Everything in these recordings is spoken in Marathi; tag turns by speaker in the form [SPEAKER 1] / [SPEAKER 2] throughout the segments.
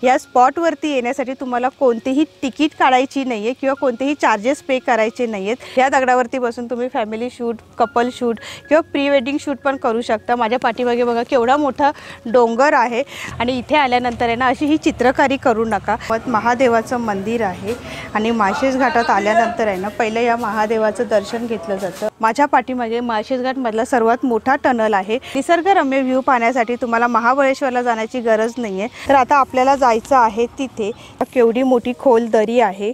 [SPEAKER 1] या स्पॉटवरती येण्यासाठी तुम्हाला कोणतेही तिकीट काढायची नाही आहे किंवा कोणतेही चार्जेस पे करायचे नाही आहेत। या दगडावरती बसून तुम्ही फॅमिली शूट, कपल शूट किंवा प्री वेडिंग शूट पण करू शकता। माझ्या पाठीमागे बघा केवढा मोठा डोंगर आहे आणि इथे आल्यानंतर आहे ना अशी ही चित्रकारी करू नका। महादेवाचं मंदिर आहे आणि माळशेज घाटात आल्यानंतर आहे ना पहिलं या महादेवाचं दर्शन घेतलं जातं। माझ्या पाठीमागे माळशेज घाट मधला सर्वात मोठा टनल आहे। निसर्गरम्य व्ह्यू पाहण्यासाठी तुम्हाला महाबळेश्वरला जाण्याची गरज नाहीये। तर आता आपल्याला जायचं आहे तिथे। केवढी मोठी खोल दरी आहे,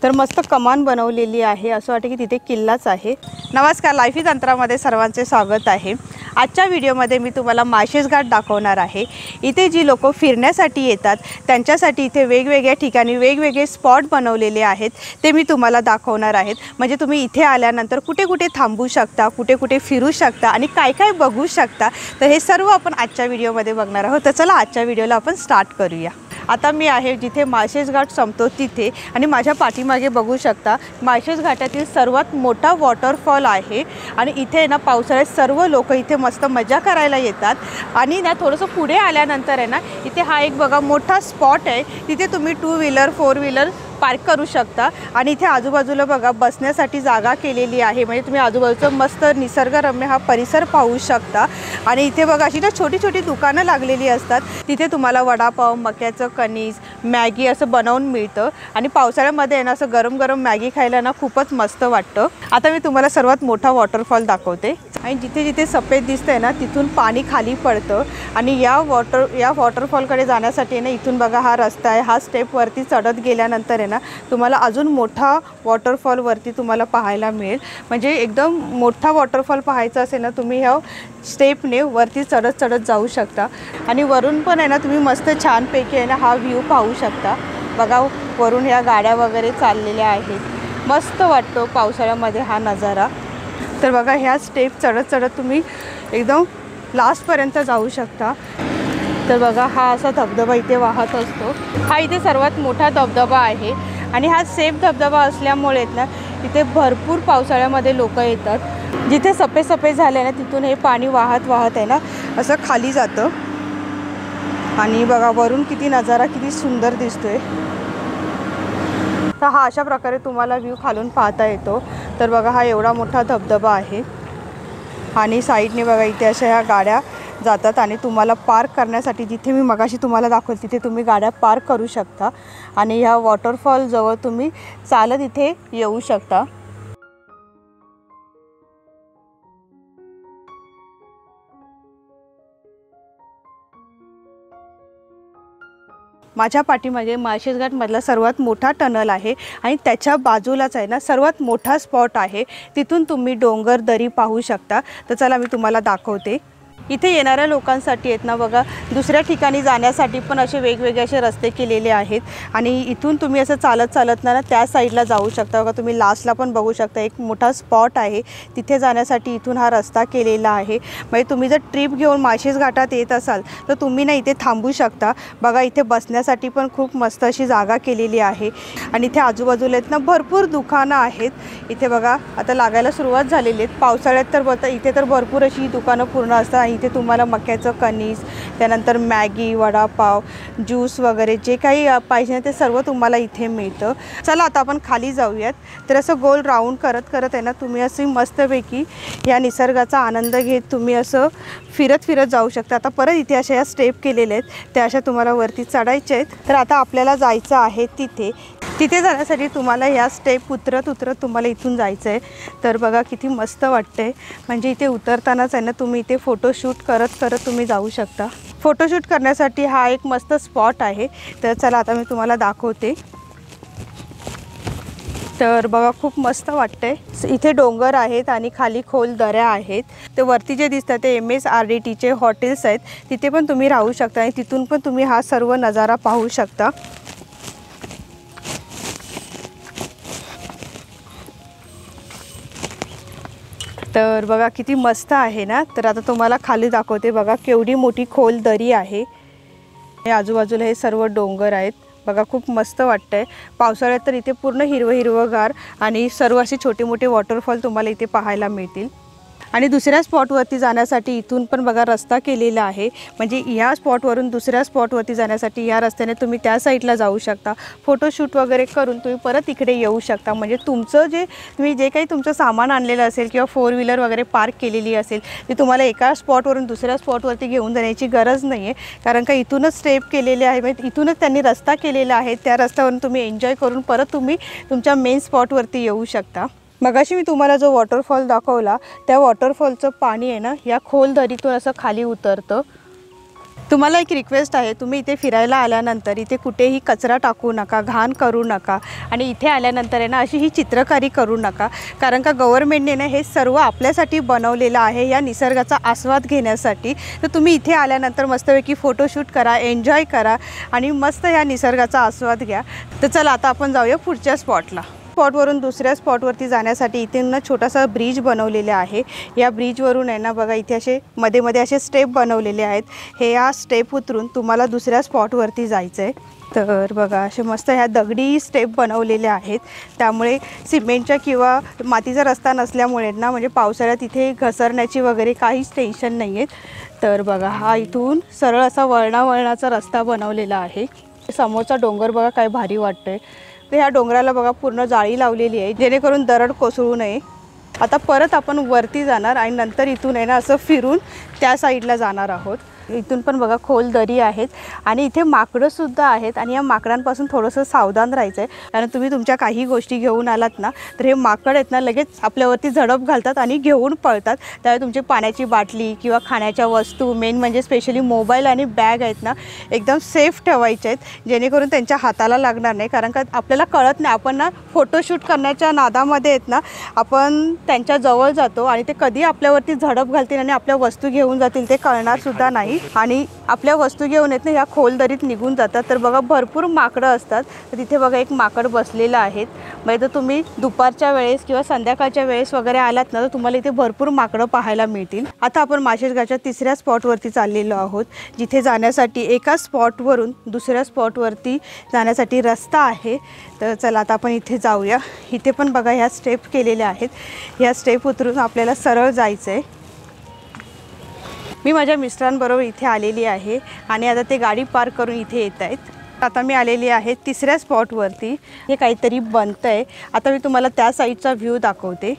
[SPEAKER 1] तर मस्त कमान बनवलेली आहे, असं वाटतं की तिथे किल्लाच आहे। नमस्कार, लाईफ इज अंतरामध्ये सर्वांचे स्वागत आहे। आजच्या व्हिडिओमध्ये मी तुम्हाला माळशेज घाट दाखवणार आहे। इथे जी लोक फिरण्यासाठी येतात त्यांच्यासाठी इथे वेगवेगळ्या ठिकाणी वेगवेगळे स्पॉट बनवलेले आहेत, ते मी तुम्हाला दाखवणार आहेत। म्हणजे तुम्ही इथे आल्यानंतर कुठे कुठे थांबू शकता, कुठे कुठे फिरू शकता आणि काय काय बघू शकता, तर हे सर्व आपण आजच्या व्हिडिओमध्ये बघणार आहोत। तर चला आजच्या व्हिडिओला आपण स्टार्ट करूया। आता मी आहे जिथे माळशेज घाट संपतो तिथे आणि माझ्या पाठीमागे बघू शकता माळशेज घाटातील सर्वात मोठा वॉटरफॉल आहे। आणि इथे ना पावसाळ्यात सर्व लोक इथे मस्त मजा करायला येतात। आणि ना थोडंसं पुढे आल्यानंतर आहे ना इथे हा एक बघा मोठा स्पॉट आहे, तिथे तुम्ही 2 व्हीलर 4 व्हीलर पार्क करू शकता। आणि इथे आजूबाजूला बघा बसण्यासाठी जागा केलेली आहे, म्हणजे तुम्ही आजूबाजूचं मस्त निसर्गरम्य हा परिसर पाहू शकता। आणि इथे बघा अशी ना छोटी छोटी दुकानं लागलेली असतात, तिथे तुम्हाला वडापाव, मक्याचं कणीस, मॅगी असं बनवून मिळतं। आणि पावसाळ्यामध्ये ना असं गरम गरम मॅगी खायला ना खूपच मस्त वाटतं। आता मी तुम्हाला सर्वात मोठा वॉटरफॉल दाखवते। आणि जिथे जिथे सफेद दिसतंय ना तिथून पाणी खाली पडतं। आणि या वॉटरफॉलकडे जाण्यासाठी ना इथून बघा हा रस्ता आहे, हा स्टेपवरती चढत गेल्यानंतर आहे ना तुम्हाला अजून मोठा वॉटरफॉलवरती तुम्हाला पाहायला मिळेल। म्हणजे एकदम मोठा वॉटरफॉल पाहायचा असेल ना तुम्ही ह्या स्टेपने वरती चढत चढत जाऊ शकता। आणि वरून पण आहे ना तुम्ही मस्त छानपैकी आहे ना हा व्ह्यू पाहू शकता। बघा वरून ह्या गाड्या वगैरे चाललेल्या आहेत, मस्त वाटतो पावसाळ्यामध्ये हा नजारा। तर बघा ह्या स्टेप चढत चढत तुम्ही एकदम लास्टपर्यंत जाऊ शकता। तर बघा हा असा धबधबा इथे वाहत असतो, हा इथे सर्वात मोठा धबधबा आहे। आणि हा सेफ धबधबा असल्यामुळे ना इथे भरपूर पावसाळ्यामध्ये लोक येतात। जिथे सफेद सफेद झाले ना तिथून हे पाणी वाहत वाहत आहे ना असं खाली जातं। आणि बघा वरून किती नजारा किती सुंदर दिसतोय। तर हा अशा प्रकारे तुम्हाला व्ह्यू खालून पाहता येतो। तर बघा हा एवढा मोठा धबधबा आहे आणि साईडने बघा इथे अशा ह्या गाड्या जातात आणि तुम्हाला पार्क करण्यासाठी जिथे मी मगाशी तुम्हाला दाखवलं तिथे तुम्ही गाड्या पार्क करू शकता। आणि ह्या वॉटरफॉल जवळ तुम्ही चालत इथे येऊ शकता। माझ्या पाठीमागे माळशेज घाट मधला सर्वात मोठा टनल आहे आणि त्याच्या बाजूलाच आहे ना सर्वात मोठा स्पॉट आहे, तिथून तुम्ही डोंगर दरी पाहू शकता। तर चला मी तुम्हाला दाखवते। इथे येणाऱ्या लोकांसाठी आहेत ना बघा दुसऱ्या ठिकाणी जाण्यासाठी पण असे वेगवेगळे असे रस्ते केलेले आहेत। आणि इथून तुम्ही असं चालत चालत ना त्या साईडला जाऊ शकता। बघा तुम्ही लास्टला पण बघू शकता एक मोठा स्पॉट आहे, तिथे जाण्यासाठी इथून हा रस्ता केलेला आहे। म्हणजे तुम्ही जर ट्रिप घेऊन माळशेज घाटात येत असाल तर तुम्ही ना इथे थांबू शकता। बघा इथे बसण्यासाठी पण खूप मस्त अशी जागा केलेली आहे। आणि इथे आजूबाजूला आहेत ना भरपूर दुकानं आहेत। इथे बघा आता लागायला सुरुवात झालेली आहेत। पावसाळ्यात तर बघा इथे तर भरपूर अशी दुकानं पूर्ण असतात। इथे तुम्हाला मक्याचं कणीस, त्यानंतर मॅगी, वडापाव, ज्यूस वगैरे जे काही पाहिजे ते सर्व तुम्हाला इथे मिळतं। चला आता आपण खाली जाऊयात। तर असं गोल राऊंड करत करत आहे ना तुम्ही अशी मस्तपैकी या निसर्गाचा आनंद घेत तुम्ही असं फिरत फिरत जाऊ शकता। आता परत इथे अशा या स्टेप केलेल्या आहेत, त्या अशा तुम्हाला वरती चढायच्या आहेत। तर आता आपल्याला जायचं आहे तिथे जाण्यासाठी तुम्हाला ह्या स्टेप उतरत उतरत तुम्हाला इथून जायचं आहे। तर बघा किती मस्त वाटतंय, म्हणजे इथे उतरतानाच आहे ना तुम्ही इथे फोटोशूट करत करत तुम्ही जाऊ शकता। फोटोशूट करण्यासाठी हा एक मस्त स्पॉट आहे। तर चला आता मी तुम्हाला दाखवते। तर बघा खूप मस्त वाटतंय, इथे डोंगर आहेत आणि खाली खोल दऱ्या आहेत। ते वरती जे दिसतात ते MSRDTचे हॉटेल्स आहेत, तिथे पण तुम्ही राहू शकता आणि तिथून पण तुम्ही हा सर्व नजारा पाहू शकता। तर बघा किती मस्त आहे ना। तर आता तुम्हाला खाली दाखवते। बघा केवढी मोठी खोल दरी आहे, आजूबाजूला हे सर्व डोंगर आहेत। बघा खूप मस्त वाटतंय। पावसाळ्यात तर इथे पूर्ण हिरवं हिरवंगार आणि सर्व असे छोटे मोठे वॉटरफॉल तुम्हाला इथे पाहायला मिळतील। आणि दुसऱ्या स्पॉटवरती जाण्यासाठी इथून पण बघा रस्ता केलेला आहे, म्हणजे ह्या स्पॉटवरून दुसऱ्या स्पॉटवरती जाण्यासाठी या रस्त्याने तुम्ही त्या साईडला जाऊ शकता. फोटोशूट वगैरे करून तुम्ही परत इकडे येऊ शकता. म्हणजे तुमचं तुम्ही जे काही तुमचं सामान आणलेलं असेल किंवा 4 व्हीलर वगैरे पार्क केलेली असेल ती तुम्हाला एका स्पॉटवरून दुसऱ्या स्पॉटवरती घेऊन जाण्याची गरज नाही आहे, कारण का इथूनच स्टेप केलेले आहे, म्हणजे इथूनच त्यांनी रस्ता केलेला आहे. त्या रस्त्यावरून तुम्ही एन्जॉय करून परत तुम्ही तुमच्या मेन स्पॉटवरती येऊ शकता. मगाशी मी तुम्हाला जो वॉटरफॉल दाखवला त्या वॉटरफॉलचं पाणी आहे ना या खोल दरीतून असं खाली उतरतं. तुम्हाला एक रिक्वेस्ट आहे, तुम्ही इथे फिरायला आल्यानंतर इथे कुठेही कचरा टाकू नका, घाण करू नका आणि इथे आल्यानंतर आहे ना अशी ही चित्रकारी करू नका, कारण का गव्हर्नमेंटने ना हे सर्व आपल्यासाठी बनवलेलं आहे, या निसर्गाचा आस्वाद घेण्यासाठी. तर तुम्ही इथे आल्यानंतर मस्तपैकी फोटोशूट करा, एन्जॉय करा आणि मस्त या निसर्गाचा आस्वाद घ्या. तर चला आता आपण जाऊया पुढच्या स्पॉटला. स्पॉटवरून दुसऱ्या स्पॉटवरती जाण्यासाठी इथे ना छोटासा ब्रिज बनवलेला आहे. या ब्रिजवरून आहे ना बघा इथे असे मध्ये मध्ये असे स्टेप बनवलेले आहेत. हे या स्टेप उतरून तुम्हाला दुसऱ्या स्पॉटवरती जायचं आहे. तर बघा असे मस्त ह्या दगडी स्टेप बनवलेल्या आहेत, त्यामुळे सिमेंटच्या किंवा मातीचा रस्ता नसल्यामुळे ना म्हणजे पावसाळ्यात इथे घसरण्याची वगैरे काहीच टेन्शन नाही आहे. तर बघा हा इथून सरळ असा वळणाचा रस्ता बनवलेला आहे. समोरचा डोंगर बघा काय भारी वाटतंय. तर ह्या डोंगराला बघा पूर्ण जाळी लावलेली आहे जेणेकरून दरड कोसळू नये. आता परत आपण वरती जाणार आणि नंतर इथून आहे ना असं फिरून त्या साईडला जाणार आहोत. इथून पण बघा खोल दरी आहेत आणि इथे माकडंसुद्धा आहेत आणि या माकडांपासून थोडंसं सावधान राहायचं आहे, कारण तुम्ही तुमच्या काही गोष्टी घेऊन आलात ना तर हे माकड आहेत ना लगेच आपल्यावरती झडप घालतात आणि घेऊन पळतात. त्यावेळी तुमची पाण्याची बाटली किंवा खाण्याच्या वस्तू, मेन म्हणजे स्पेशली मोबाईल आणि बॅग आहेत ना एकदम सेफ ठेवायचे आहेत, जेणेकरून त्यांच्या हाताला लागणार नाही. कारण का आपल्याला कळत नाही, आपण ना फोटोशूट करण्याच्या नादामध्ये आहेत ना आपण त्यांच्या जवळ जातो आणि ते कधी आपल्यावरती झडप घालतील आणि आपल्या वस्तू घेऊन जातील ते कळणारसुद्धा नाही आणि आपल्या वस्तू घेऊन येत ना या खोल दरीत निघून जातात. तर बघा भरपूर माकडं असतात. तर तिथे बघा एक माकड बसलेलं आहेत. म्हणजे तर तुम्ही दुपारच्या वेळेस किंवा संध्याकाळच्या वेळेस वगैरे आलात ना तर तुम्हाला इथे भरपूर माकडं पाहायला मिळतील. आता आपण माळशेजगावच्या तिसऱ्या स्पॉटवरती चाललेलो आहोत, जिथे जाण्यासाठी एका स्पॉटवरून दुसऱ्या स्पॉटवरती जाण्यासाठी रस्ता आहे. तर चला आता आपण इथे जाऊया. इथे पण बघा ह्या स्टेप केलेल्या आहेत. ह्या स्टेप उतरून आपल्याला सरळ जायचं आहे. मी माझ्या मिस्टरांबरोबर इथे आलेली आहे आणि आता ते गाडी पार्क करून इथे येत आहेत. आता मी आलेली आहे तिसऱ्या स्पॉटवरती. हे काहीतरी बनतं आहे. आता मी तुम्हाला त्या साईडचा व्ह्यू दाखवते.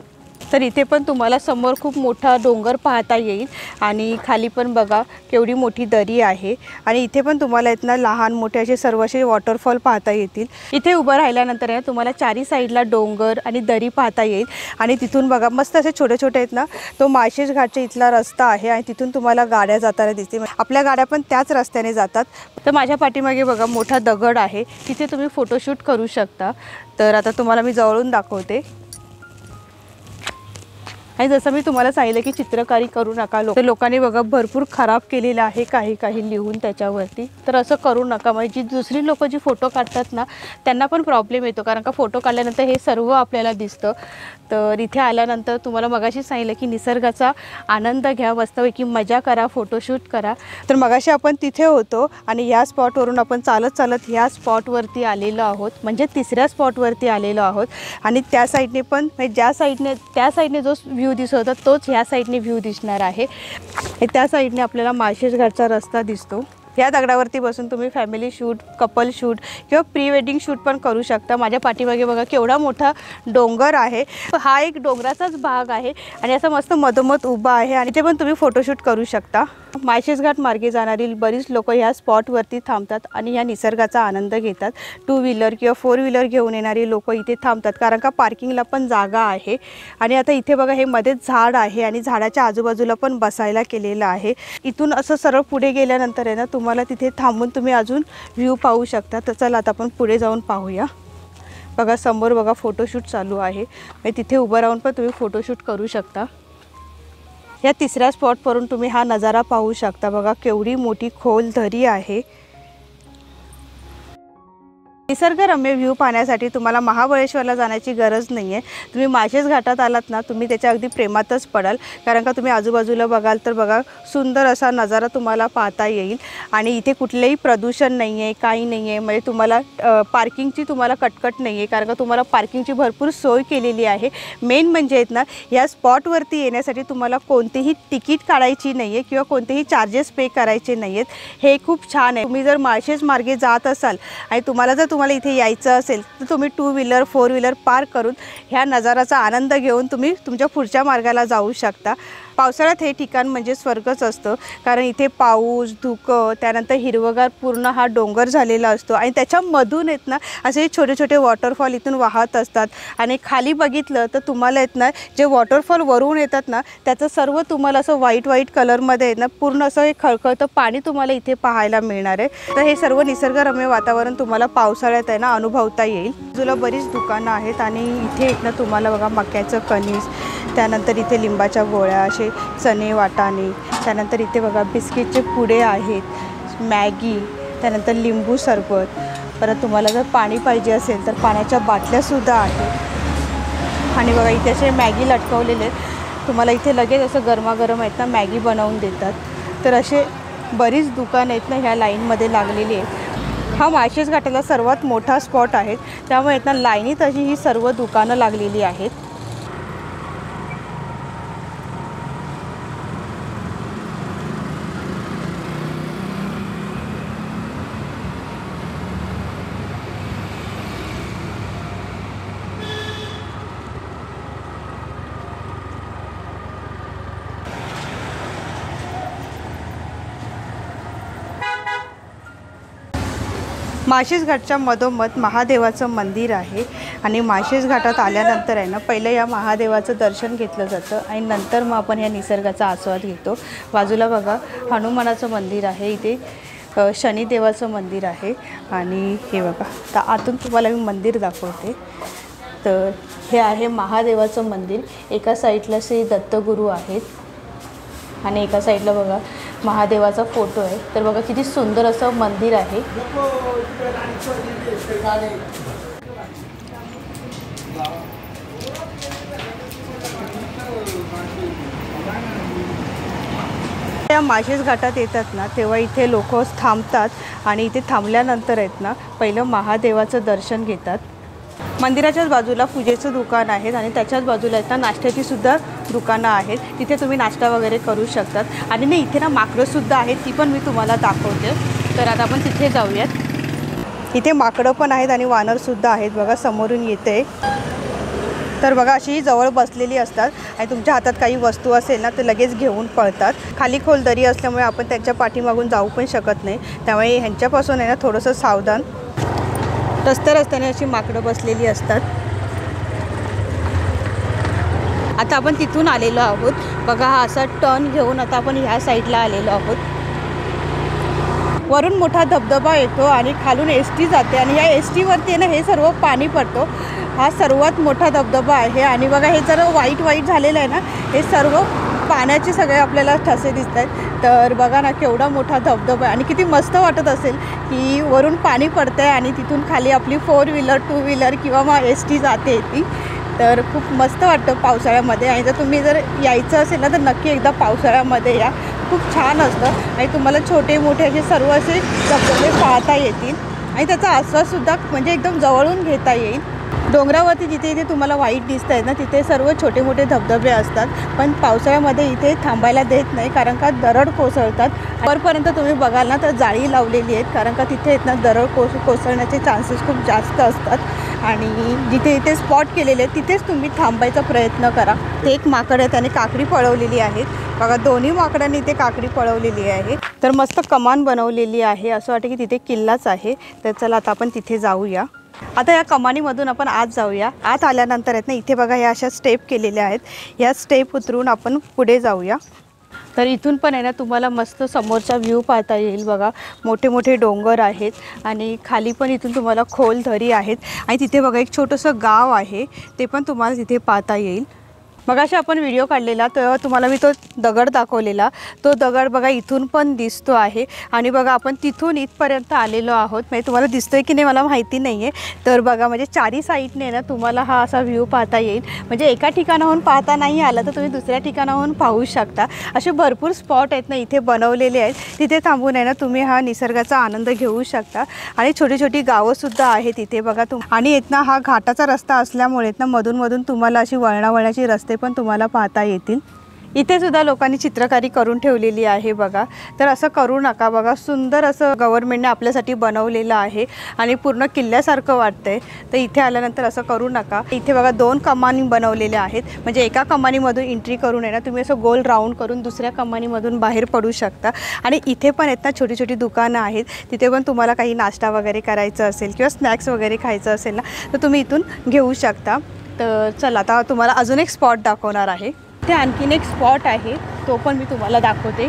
[SPEAKER 1] तर इथे पण तुम्हाला समोर खूप मोठा डोंगर पाहता येईल आणि खाली पण बघा केवढी मोठी दरी आहे आणि इथे पण तुम्हाला इथनं लहान मोठे असे सर्व असे वॉटरफॉल पाहता येतील. इथे उभं राहिल्यानंतर आहे तुम्हाला चारी साईडला डोंगर आणि दरी पाहता येईल आणि तिथून बघा मस्त असे छोटे छोटे आहेत ना तो माळशेज घाटच्या इथला रस्ता आहे आणि तिथून तुम्हाला गाड्या जाताना दिसतील. आपल्या गाड्या पण त्याच रस्त्याने जातात. तर माझ्या पाठीमागे बघा मोठा दगड आहे, तिथे तुम्ही फोटोशूट करू शकता. तर आता तुम्हाला मी जवळून दाखवते. आणि जसं मी तुम्हाला सांगितलं की चित्रकारी करू नका. लोकांनी बघा भरपूर खराब केलेलं आहे काही लिहून त्याच्यावरती. तर असं करू नका. म्हणजे दुसरी लोक जी फोटो काढतात ना त्यांना पण प्रॉब्लेम येतो, कारण का फोटो काढल्यानंतर हे सर्व आपल्याला दिसतं. तर इथे आल्यानंतर तुम्हाला मगाशी सांगितलं की निसर्गाचा आनंद घ्या, मस्तपैकी मजा करा, फोटोशूट करा. तर मगाशी आपण तिथे होतो आणि या स्पॉटवरून आपण चालत ह्या स्पॉटवरती आलेलो आहोत, म्हणजे तिसऱ्या स्पॉटवरती आलेलो आहोत. आणि त्या साईडने पण म्हणजे त्या साईडने जो व्ह्यू दिसत होता तोच ह्या साईडने व्ह्यू दिसणार आहे. त्या साईडने आपल्याला माळशेज घाटचा रस्ता दिसतो. या दगडावरती बसून तुम्ही फॅमिली शूट, कपल शूट किंवा प्री वेडिंग शूट पण करू शकता. माझ्या पाठीमागे बघा केवढा मोठा डोंगर आहे. हा एक डोंगराचाच भाग आहे आणि असं मस्त मधोमध उभा आहे आणि ते पण तुम्ही फोटोशूट करू शकता. माळशेज घाट मार्गे जाणारी बरीच लोक ह्या स्पॉटवरती थांबतात आणि ह्या निसर्गाचा आनंद घेतात. 2 व्हीलर किंवा 4 व्हीलर घेऊन येणारी लोक इथे थांबतात, कारण का पार्किंगला पण जागा आहे. आणि आता इथे बघा हे मध्येच झाड आहे आणि झाडाच्या आजूबाजूला पण बसायला केलेलं आहे. इथून असं सरळ पुढे गेल्यानंतर आहे ना तुम्हाला तिथे थांबून तुम्ही अजून व्ह्यू पाहू शकता. तर चला आता आपण पुढे जाऊन पाहूया. बघा समोर बघा फोटोशूट चालू आहे. तिथे उभं राहून पण तुम्ही फोटोशूट करू शकता. या तिसऱ्या स्पॉटवरून तुम्ही हा नजारा पाहू शकता. बघा केवढी मोठी खोल दरी आहे. निसर्गरम्य व्ह्यू पाहण्यासाठी तुम्हाला महाबळेश्वरला जाण्याची गरज नाही आहे। तुम्ही माळशेज घाटात आलात ना, तुम्ही त्याच्या अगदी प्रेमातच पडाल, कारण का तुम्ही आजूबाजूला बघाल तर बघा सुंदर असा नजारा तुम्हाला पाहता येईल। आणि इथे कुठलेही प्रदूषण नाही आहे, काही नाही आहे, म्हणजे तुम्हाला पार्किंगची तुम्हाला कटकट नाही आहे, कारण का तुम्हाला पार्किंगची भरपूर सोय केलेली आहे। मेन म्हणजे आहेत ना, या स्पॉटवरती येण्यासाठी तुम्हाला कोणतेही तिकीट काढायची नाही आहे किंवा कोणतेही चार्जेस पे करायचे नाही आहेत। हे खूप छान आहे। तुम्ही जर माळशेज मार्गे जात असाल आणि तुम्हाला इथे यायचं असेल तर तुम्ही 2 व्हीलर 4 व्हीलर पार्क करून ह्या नजाराचा आनंद घेऊन तुम्ही तुमच्या पुढच्या मार्गाला जाऊ शकता। पावसाळ्यात हे ठिकाण म्हणजे स्वर्गच असतं, कारण इथे पाऊस, धुकं, त्यानंतर हिरवगार पूर्ण हा डोंगर झालेला असतो आणि त्याच्यामधून आहेत ना असे छोटे छोटे वॉटरफॉल इथून वाहत असतात। आणि खाली बघितलं तर तुम्हाला आहेत ना जे वॉटरफॉल वरून येतात ना त्याचं सर्व तुम्हाला असं व्हाईट कलरमध्ये आहे ना पूर्ण असं एक खळखळतं पाणी तुम्हाला इथे पाहायला मिळणार आहे। तर हे सर्व निसर्गरम्य वातावरण तुम्हाला पावसाळ्यात आहे ना अनुभवता येईल। बाजूला बरीच दुकानं आहेत आणि इथे आहेत ना तुम्हाला बघा मक्याचं कणीस, त्यानंतर इथे लिंबाच्या गोळ्या, असे चणे वाटाणे, त्यानंतर इथे बघा बिस्किटचे पुडे आहेत, मॅगी, त्यानंतर लिंबू सरबत, परत तुम्हाला जर पाणी पाहिजे असेल तर पाण्याच्या बाटल्यासुद्धा आहेत। आणि बघा इथे असे मॅगी लटकवलेले आहेत, तुम्हाला इथे लगेच असं गरमागरम आहेत ना मॅगी बनवून देतात। तर असे बरीच दुकानं आहेत ना ह्या लाईनमध्ये लागलेली आहेत। हा माळशेज घाटाला सर्वात मोठा स्पॉट आहे, त्यामुळे आहेत ना लाईनीत अशी ही सर्व दुकानं लागलेली आहेत। माळशेज घाटच्या मधोमध महादेवाचं मंदिर आहे आणि माळशेज घाटात आल्यानंतर आहे ना पहिलं या महादेवाचं दर्शन घेतलं जातं आणि नंतर मग आपण या निसर्गाचा आस्वाद घेतो। बाजूला बघा हनुमानाचं मंदिर आहे, इथे शनिदेवाचं मंदिर आहे आणि हे बघा तर आतून तुम्हाला मी मंदिर दाखवते। तर हे आहे महादेवाचं मंदिर, एका साईडला श्री दत्तगुरू आहेत आणि एका साईडला बघा महादेवाचा फोटो आहे। तर बघा किती सुंदर असं मंदिर आहे। त्या माळशेज घाटात येतात ना तेव्हा इथे लोक थांबतात आणि इथे थांबल्यानंतर आहेत ना पहिलं महादेवाचं दर्शन घेतात। मंदिराच्याच बाजूला पूजेचं दुकान आहे आणि त्याच्याच बाजूला आहेत ना नाश्त्याची सुद्धा दुकानं आहेत, तिथे तुम्ही नाश्ता वगैरे करू शकतात। आणि नाही इथे ना माकडंसुद्धा आहेत, ती पण मी तुम्हाला दाखवते। तर आता आपण तिथे जाऊयात। इथे माकडं पण आहेत आणि वानरसुद्धा आहेत, बघा समोरून येते। तर बघा अशी जवळ बसलेली असतात आणि तुमच्या हातात काही वस्तू असेल ना तर लगेच घेऊन पळतात। खाली खोल दरी असल्यामुळे आपण त्यांच्या पाठीमागून जाऊ पण शकत नाही, त्यामुळे ह्यांच्यापासून आहे ना थोडंसं सावधान। रस्त्याने अशी माकडं बसलेली असतात। आता आपण तिथून आलेलो आहोत, बघा हा असा टर्न घेऊन आता आपण ह्या साईडला आलेलो आहोत। वरून मोठा धबधबा येतो आणि खालून एसटी जाते आणि या एसटीवरती ना हे सर्व पाणी पडतो। हा सर्वात मोठा धबधबा आहे आणि बघा हे जर व्हाईट झालेलं आहे ना, हे सर्व पाण्याचे सगळे आपल्याला ठसे दिसत आहेत। तर बघा ना केवढा मोठा धबधबा आहे आणि किती मस्त वाटत असेल की वरून पाणी पडतंय आणि तिथून खाली आपली 4 व्हीलर 2 व्हीलर किंवा मग एसटी जाते ती। तर खूप मस्त वाटतं पावसाळ्यामध्ये आणि जर तुम्ही यायचं असेल ना तर नक्की एकदा पावसाळ्यामध्ये या, खूप छान असतं आणि तुम्हाला छोटे मोठे असे सर्व असे धबधबे पाहता येतील आणि त्याचा आस्वादसुद्धा म्हणजे एकदम जवळून घेता येईल। डोंगरावरती जिथे इथे तुम्हाला व्हाईट दिसत आहेत ना तिथे सर्व छोटे मोठे धबधबे असतात, पण पावसाळ्यामध्ये इथे थांबायला देत नाही कारण का दरड कोसळतात। वरपर्यंत तुम्ही बघाल ना तर जाळी लावलेली आहेत, कारण का तिथे आहेत ना दरड कोसळण्याचे चान्सेस खूप जास्त असतात आणि जिथे इथे स्पॉट केलेले आहेत तिथेच तुम्ही थांबायचा प्रयत्न करा। ते एक माकड आहे त्याने काकडी पळवलेली आहे, बघा दोन्ही माकडांनी इथे काकडी पळवलेली आहे। तर मस्त कमान बनवलेली आहे, असं वाटतं की तिथे किल्लाच आहे। तर चला आता आपण तिथे जाऊया। आता या कमानीमधून आपण आत जाऊया। आत आल्यानंतर आहेत ना इथे बघा या अशा स्टेप केलेल्या आहेत, या स्टेप उतरून आपण पुढे जाऊया। तर इथून पण आहे ना तुम्हाला मस्त समोरचा व्ह्यू पाहता येईल, बघा मोठे मोठे डोंगर आहेत आणि खाली पण इथून तुम्हाला खोल दरी आहेत आणि तिथे बघा एक छोटंसं गाव आहे, ते पण तुम्हाला तिथे पाहता येईल। मगाशी आपण व्हिडिओ काढलेला तेव्हा तुम्हाला मी तो दगड दाखवलेला, तो दगड बघा इथून पण दिसतो आहे आणि बघा आपण तिथून इथपर्यंत आलेलो आहोत. म्हणजे तुम्हाला दिसतोय की नाही मला माहिती नाही आहे. तर बघा म्हणजे चारी साईडने ना तुम्हाला हा असा व्ह्यू पाहता येईल. म्हणजे एका ठिकाणाहून पाहता नाही आलं तर तुम्ही दुसऱ्या ठिकाणाहून पाहू शकता. असे भरपूर स्पॉट आहेत ना इथे बनवलेले आहेत. तिथे थांबून आहे ना तुम्ही हा निसर्गाचा आनंद घेऊ शकता. आणि छोटी छोटी गावंसुद्धा आहेत इथे बघा आणि येत ना हा घाटाचा रस्ता असल्यामुळे ना मधून मधून तुम्हाला अशी वळणावळणाची रस्ते पण तुम्हाला पाहता येतील. इथे सुद्धा लोकांनी चित्रकारी करून ठेवलेली आहे बघा. तर असं करू नका बघा. सुंदर असं गव्हर्नमेंटने आपल्यासाठी बनवलेलं आहे आणि पूर्ण किल्ल्यासारखं वाटतंय. तर इथे आल्यानंतर असं करू नका. इथे बघा 2 कमानी बनवलेल्या आहेत. म्हणजे एका कमानीमधून एंट्री करून आहे ना तुम्ही असं गोल राऊंड करून दुसऱ्या कमानीमधून बाहेर पडू शकता. आणि इथे पण आहेत ना छोटी छोटी दुकानं आहेत. तिथे पण तुम्हाला काही नाश्ता वगैरे करायचं असेल किंवा स्नॅक्स वगैरे खायचं असेल ना तर तुम्ही इथून घेऊ शकता. तर चला आता तुम्हाला अजून एक स्पॉट दाखवणार आहे. इथे आणखीन एक स्पॉट आहे तो पण मी तुम्हाला दाखवते.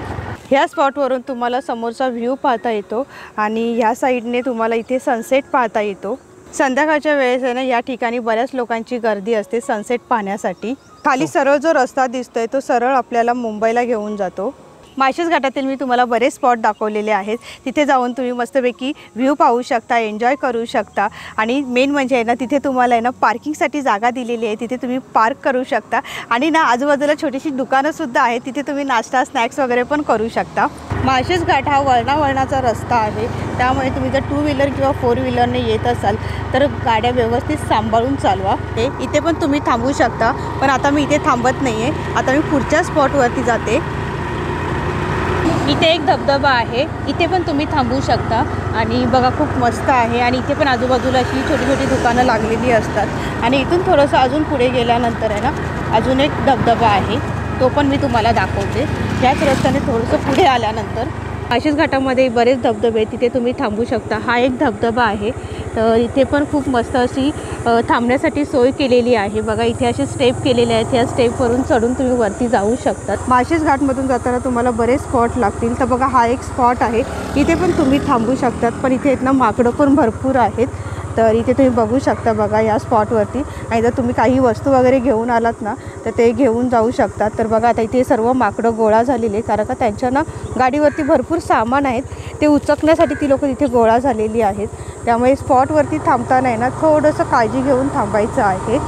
[SPEAKER 1] ह्या स्पॉटवरून तुम्हाला समोरचा व्ह्यू पाहता येतो आणि ह्या साईडने तुम्हाला इथे सनसेट पाहता येतो. संध्याकाळच्या वेळेस आहे ना या ठिकाणी बऱ्याच लोकांची गर्दी असते सनसेट पाहण्यासाठी. खाली सरळ जो रस्ता दिसतोय तो सरळ आपल्याला मुंबईला घेऊन जातो. माळशेज घाटातील मी तुम्हाला बरेच स्पॉट दाखवलेले आहेत. तिथे जाऊन तुम्ही मस्तपैकी व्ह्यू पाहू शकता, एन्जॉय करू शकता. आणि मेन म्हणजे आहे ना तिथे तुम्हाला आहे ना पार्किंगसाठी जागा दिलेली आहे. तिथे तुम्ही पार्क करू शकता आणि ना आजूबाजूला छोटीशी दुकानंसुद्धा आहेत. तिथे तुम्ही नाश्ता स्नॅक्स वगैरे पण करू शकता. माळशेज घाट हा वळणावळणाचा रस्ता आहे. त्यामुळे तुम्ही जर 2 व्हीलर किंवा 4 व्हीलरने येत असाल तर गाड्या व्यवस्थित सांभाळून चालवा. इथे पण तुम्ही थांबू शकता. पण आता मी इथे थांबत नाही आहे. आता मी पुढच्या स्पॉटवरती जाते. इथे एक धबधबा आहे. इथे पण तुम्ही थांबू शकता आणि बघा खूप मस्त आहे. आणि इथे पण आजूबाजूला अशी छोटी छोटी दुकानं लागलेली असतात. आणि इथून थोडंसं अजून पुढे गेल्यानंतर आहे ना अजून एक धबधबा आहे. तो पण मी तुम्हाला दाखवते. ह्याच रस्त्याने थोडंसं पुढे आल्यानंतर माळशेज घाटामध्ये बरेच धबधबे आहेत. तिथे तुम्ही थांबू शकता. हा एक धबधबा आहे. तर इथे पण खूप मस्त अशी थांबण्यासाठी सोय केलेली आहे बघा. इथे असे स्टेप केलेले आहेत. ह्या स्टेपवरून चढून तुम्ही वरती जाऊ शकतात. माळशेज घाटमधून जाताना तुम्हाला बरेच स्पॉट लागतील. तर बघा हा एक स्पॉट आहे. इथे पण तुम्ही थांबू शकतात. पण इथे आहेत ना माकडं पण भरपूर आहेत. तर इथे तुम्ही बघू शकता बघा या स्पॉटवरती. आणि जर तुम्ही काही वस्तू वगैरे घेऊन आलात ना तर ते घेऊन जाऊ शकतात. तर बघा आता इथे सर्व माकडं गोळा झालेले कारण का त्यांच्या ना गाडीवरती भरपूर सामान आहेत. ते उचकण्यासाठी ती लोकं तिथे गोळा झालेली आहेत. त्यामुळे स्पॉटवरती थांबताना आहे ना थोडंसं काळजी घेऊन थांबायचं आहे.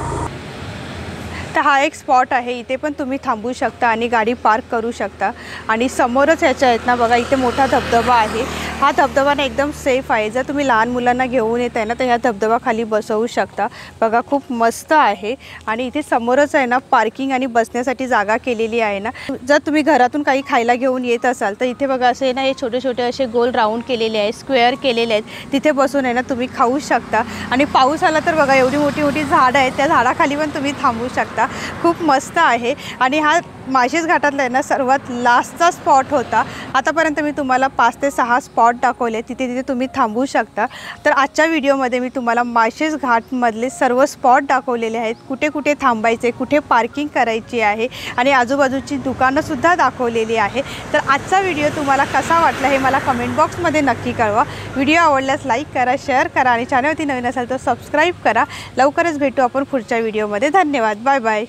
[SPEAKER 1] तर हा एक स्पॉट आहे. इथे पण तुम्ही थांबू शकता आणि गाडी पार्क करू शकता. आणि समोरच ह्याच्या आहेत ना बघा इथे मोठा धबधबा आहे. हा धबधबा ना एकदम सेफ आहे. जर तुम्ही लहान मुलांना घेऊन येत आहे ना तर ह्या धबधबा खाली बसवू शकता. बघा खूप मस्त आहे. आणि इथे समोरच आहे ना पार्किंग आणि बसण्यासाठी जागा केलेली आहे ना. जर तुम्ही घरातून काही खायला घेऊन येत असाल तर इथे बघा असे ना हे छोटे छोटे असे गोल राऊंड केलेले आहेत, स्क्वेअर केलेले आहेत. तिथे बसून आहे ना तुम्ही खाऊ शकता. आणि पाऊस आला तर बघा एवढी मोठी मोठी झाडं आहेत. त्या झाडाखाली पण तुम्ही थांबू शकता. खूप मस्त आहे. आणि हा माळशेज घाटातला आहे ना सर्वात लास्टचा स्पॉट होता. आतापर्यंत मी तुम्हाला 5 ते 6 स्पॉट दाखवले. तिथे तुम्ही थांबू शकता. तर आजच्या व्हिडिओमध्ये मी तुम्हाला माळशेज घाटमधले सर्व स्पॉट दाखवलेले आहेत. कुठे कुठे थांबायचे, कुठे पार्किंग करायची आहे आणि आजूबाजूची दुकानंसुद्धा दाखवलेली आहे. तर आजचा व्हिडिओ तुम्हाला कसा वाटला हे मला कमेंट बॉक्समध्ये नक्की कळवा. व्हिडिओ आवडल्यास लाईक करा, शेअर करा आणि चॅनलवरती नवीन असाल तर सबस्क्राईब करा. लवकरच भेटू आपण पुढच्या व्हिडिओमध्ये. धन्यवाद. Bye bye.